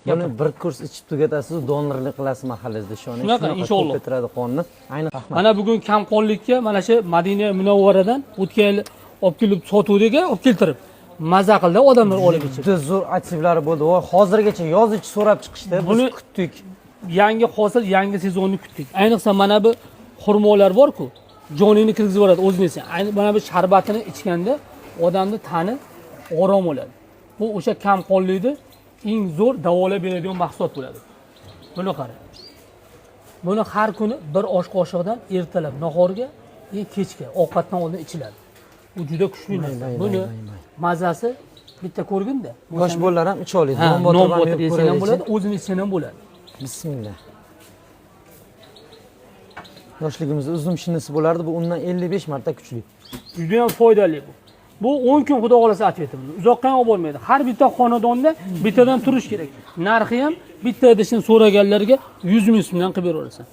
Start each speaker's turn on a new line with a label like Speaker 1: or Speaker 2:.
Speaker 1: Buni bir kurs ichib tugatasiz, donorlik qilasiz mahallangizda. Ishoning.
Speaker 2: Shunaqa, inshaalloh.
Speaker 1: Ko'paytiradi qonni. Ayni rahmat.
Speaker 2: Mana bugun kamqonlikka mana shu Madina Munavvaradan o'tgan yil olib kelib sotuvdiga olib keltirib maza qildi odamlar olib ichib.
Speaker 1: Juda zo'r atsivlari bo'ldi. Voy, hozirgacha yozuvchi so'rab chiqishdi. Biz
Speaker 2: Buni
Speaker 1: kutdik.
Speaker 2: yangi hosil, yangi sezonni kutdik. Ayniqsa mana bu xurmolar bor-ku, jonini kirgizib yuboradi o'zingiz. Ayni mana bu sharbatini ichganda odamning tani orom oladi. Bu o'sha kamqonlikni eng zo'r davolab beradigan mahsulot bo'ladi. Buni qarang. Buni har kuni bir osh qoshiqdan ertalab nahorga, kechga ovqatdan oldin ichiladi. Bu juda kuchli narsa. Buni mazasi bitta ko'rganda.
Speaker 1: Yosh bolalar ham icha oladi.
Speaker 2: Non botir yesan ham bo'ladi, o'zini ichsan ham bo'ladi.
Speaker 1: Bismillah. Yoshligimizda uzum shinnisi bo'lardi, bu undan 55 marta kuchli.
Speaker 2: Juda ham foydali bu. Bu 10 kun xudo xolasa atayapmiz. Uzoqqa ham olib bo'lmaydi. Har bitta xonadonda bittadan turish kerak. Narxi ham bitta idishni so'raganlarga 100 ming so'mdan qilib beraverasan.